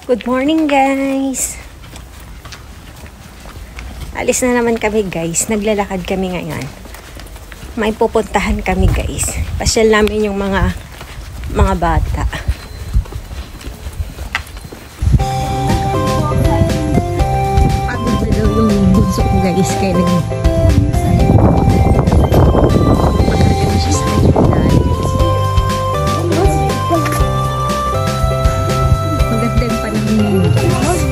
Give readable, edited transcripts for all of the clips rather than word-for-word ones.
Good morning guys. Alis na naman kami guys. Naglalakad kami ngayon. May pupuntahan kami guys. Pasyal namin yung mga bata. Pagod na daw yung bunso ko guys. Kaya pagkarga siya sa kanyang. Maganda yung panahon mo guys.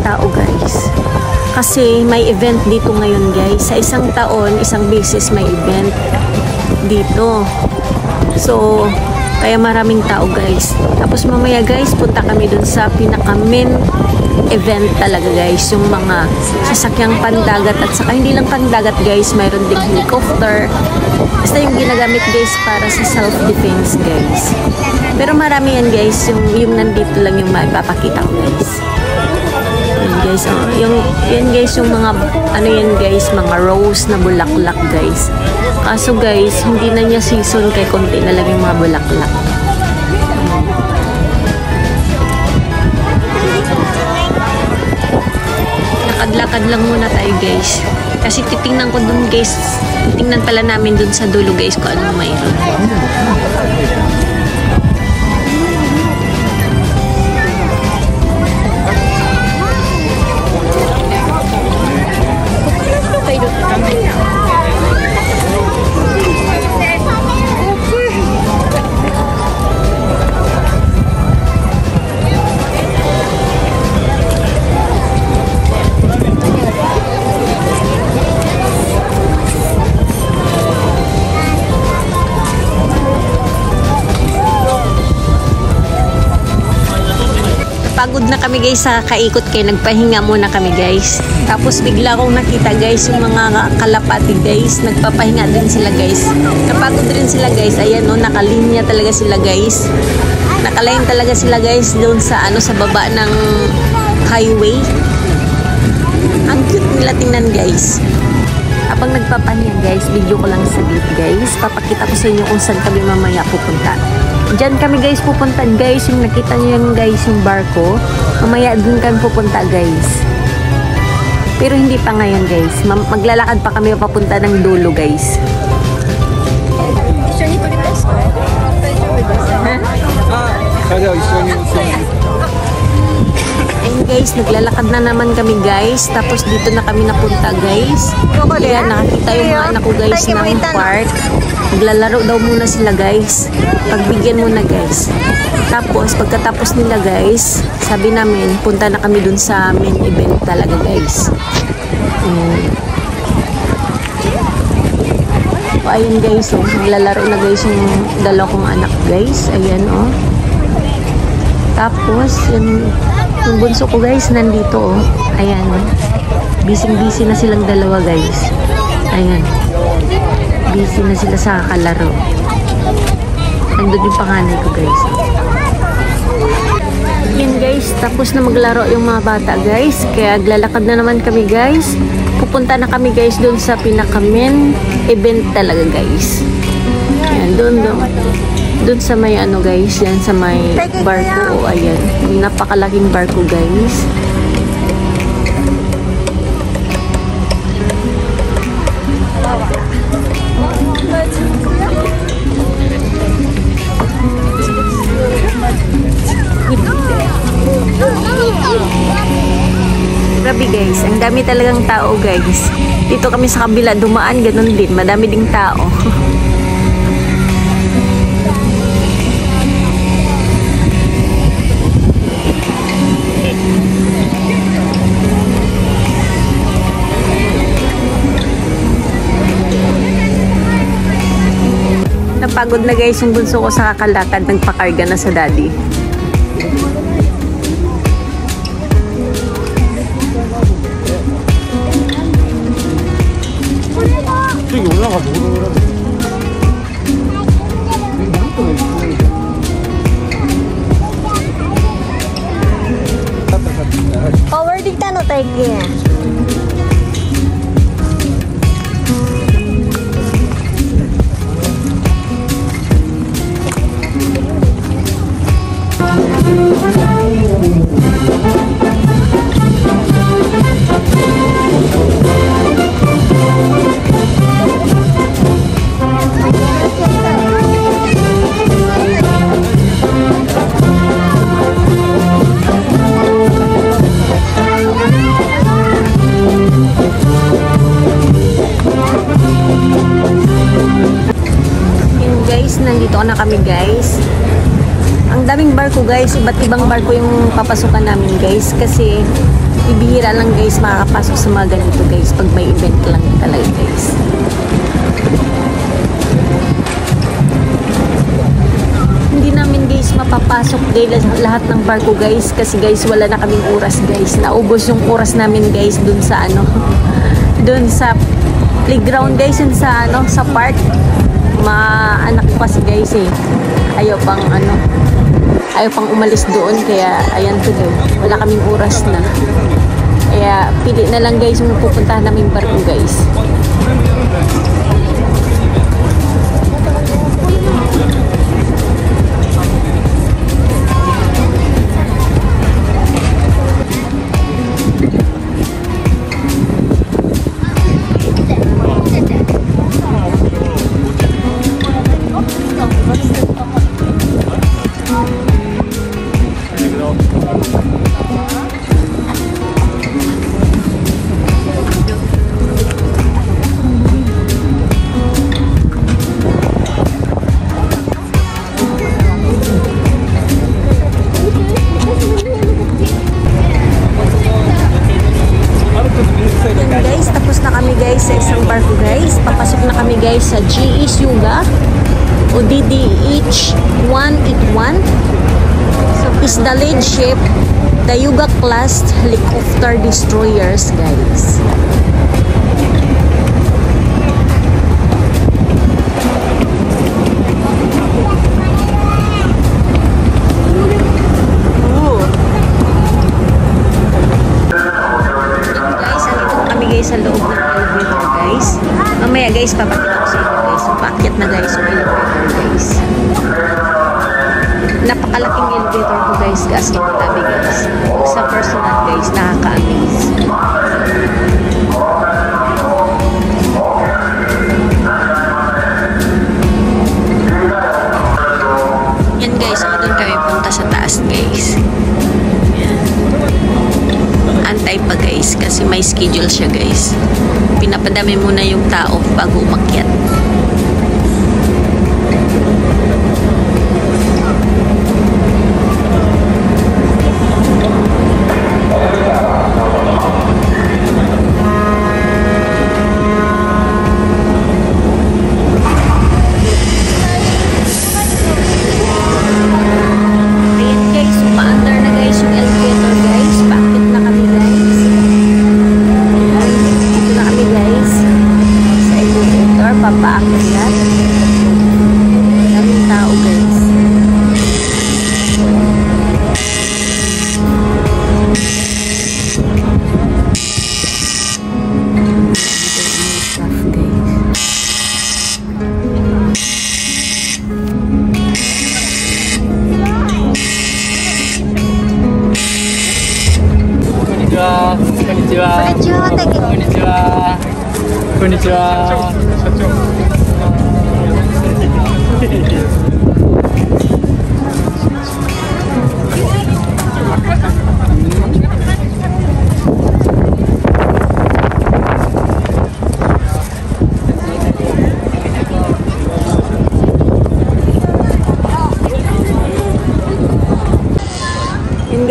Tao guys, kasi may event dito ngayon guys. Sa isang taon, isang beses may event dito, so kaya maraming tao guys. Tapos mamaya guys, punta kami dun sa pinaka main event talaga guys, yung mga sasakyang pandagat at saka hindi lang pandagat guys, mayroon ding helicopter, basta yung ginagamit guys para sa self-defense guys. Pero marami yan guys, yung nandito lang yung maipapakita ko guys. Guys, yan guys yung mga ano yan guys, mga rose na bulaklak guys. Kaso guys, hindi na niya season kay konti na lang yung mga bulaklak. Lakad-lakad lang muna tayo guys. Kasi titingnan ko dun guys, titingnan pala namin dun sa dulo guys kung anong mayroon. Pagod na kami guys sa kaikot kaya nagpahinga muna kami guys. Tapos bigla kong nakita guys yung mga kalapati guys, nagpapahinga din sila guys. Napagod rin sila guys. Ayan no, nakalinya talaga sila guys. Nakalain talaga sila guys doon sa ano, sa baba ng highway. Ang cute nila tingnan guys. Habang nagpapahinga guys, video ko lang saglit guys. Papakita ko sa inyo kung saan kami mamaya pupunta. Diyan kami guys pupunta guys, yung nakita nyo yan guys, yung barko. Mamaya dun kami pupunta guys. Pero hindi pa ngayon guys. Maglalakad pa kami papunta ng dulo guys. Ayun guys, naglalakad na naman kami guys. Tapos dito na kami napunta guys. Kaya nakakita yung mga anak ko guys ng park. Maglalaro daw muna sila guys. Pagbigyan muna guys. Tapos pagkatapos nila guys, sabi namin punta na kami dun sa main event talaga guys. Ayun guys, maglalaro na guys yung dalawa kong anak guys. Ayan oh. Tapos yung bunso ko guys nandito oh. Ayan oh. Busy na silang dalawa guys. Ayan. Busy na sila sa kalaro. Andun yung panganay ko guys. Yan guys, tapos na maglaro yung mga bata guys. Kaya aglalakad na naman kami guys. Pupunta na kami guys doon sa pinaka-main event talaga guys. Yan, doon sa may ano guys, yan sa may barko. O ayan, napakalaking barko guys. Madami talagang tao guys. Dito kami sa kabila dumaan, ganun din. Madami ding tao. Napagod na guys yung bunso ko sa kakalakad. Nagpakarga na sa daddy. Power dikta no tayo. Nandito na kami guys. Ang daming barko guys, iba't ibang barko yung papasukan namin guys kasi ibihira lang guys makakapasok sa mga ganito guys pag may event lang talaga guys. Hindi namin guys mapapasok guys lahat ng barko guys kasi guys wala na kaming oras guys. Naubos yung oras namin guys dun sa dun sa playground guys, yun sa sa park. Anak ko kasi guys ayaw pang umalis doon kaya ayan tuloy wala kaming oras na kaya pili na lang guys yung pupuntahan naming barko guys. Sa isang barko guys, papasok na kami guys sa GE Suga o DDH 181. So is the lead ship, the Yuga class helicopter destroyers guys. Sa loob ng elevator guys. Mamaya guys papakita ko sa inyo guys. Paakyat na guys yung elevator guys. Napakalaking elevator ko guys. Gas in katabi guys. Sa personal guys nakaka-amaze. Yan guys. Doon kami punta sa taas guys. Antay pa guys kasi may schedule siya guys. Pinapadami muna yung tao bago umakyat. Papaakyat. Daming tao guys. Konnichiwa. Konnichiwa. Konnichiwa. Konnichiwa.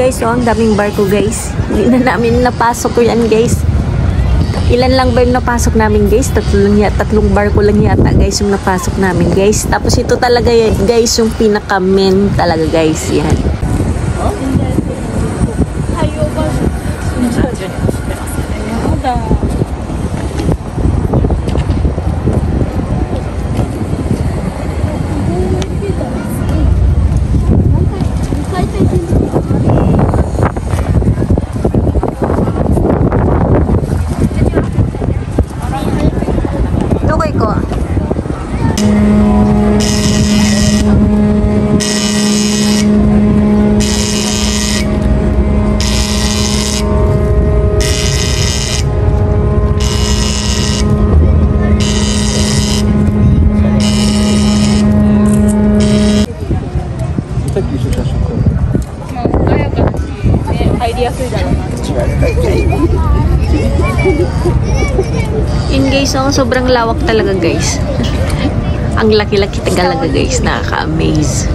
guys, oh, ang daming barko guys. Hindi na namin napasok ko yan guys. Ilan lang ba yung napasok namin guys? Tatlong barko lang yata guys yung napasok namin guys. Tapos ito talaga guys yung pinaka-men talaga guys. Yan. Yun guys, oh, sobrang lawak talaga guys. Ang laki-laki talaga guys, nakaka-amaze.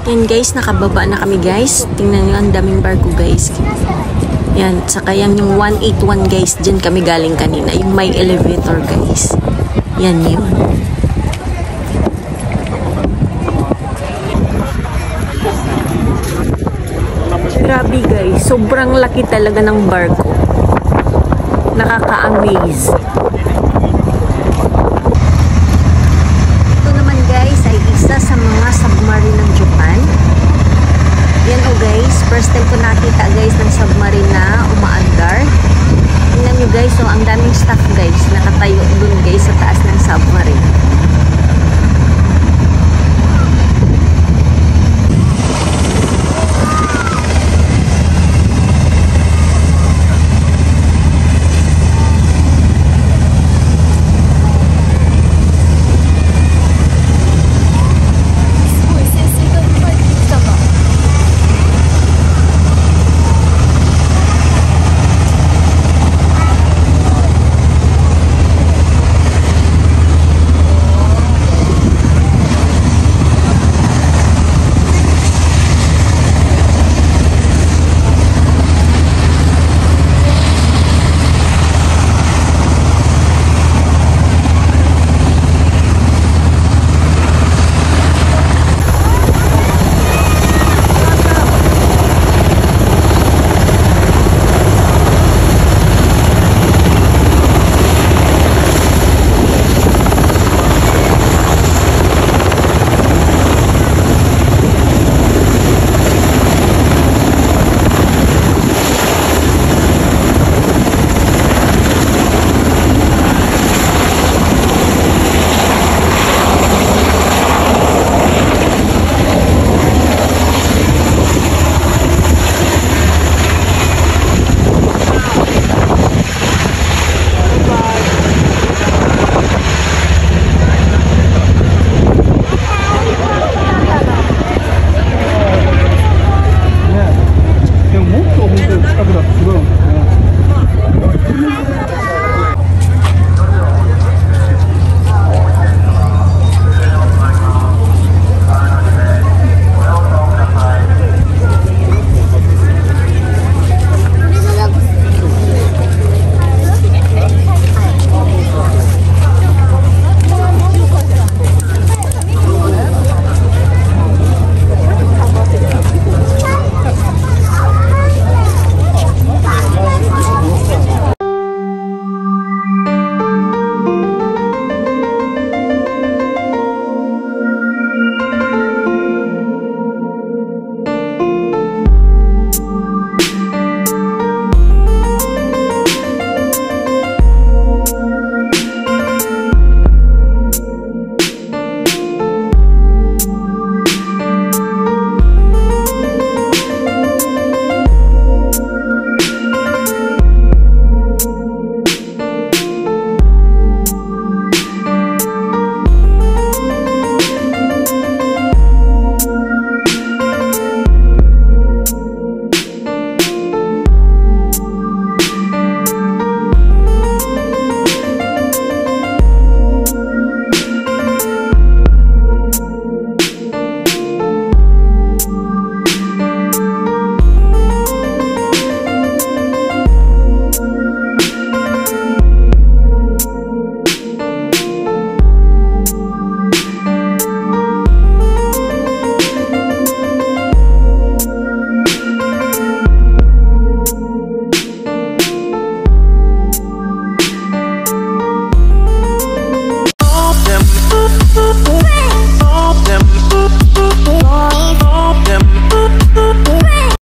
Yan guys, nakababa na kami guys. Tingnan nyo, ang daming barko guys. Yan, saka yan yung 181 guys. Diyan kami galing kanina. Yung may elevator guys. Yan yun. Grabe guys, sobrang laki talaga ng barko. Nakaka-amaze. Ito naman guys ay isa sa mga submarine ng Japan. Yan o guys, first time ko nakita guys ng submarine na umaandar. Tingnan nyo guys, so ang daming staff guys nakatayo dun guys sa taas ng submarine.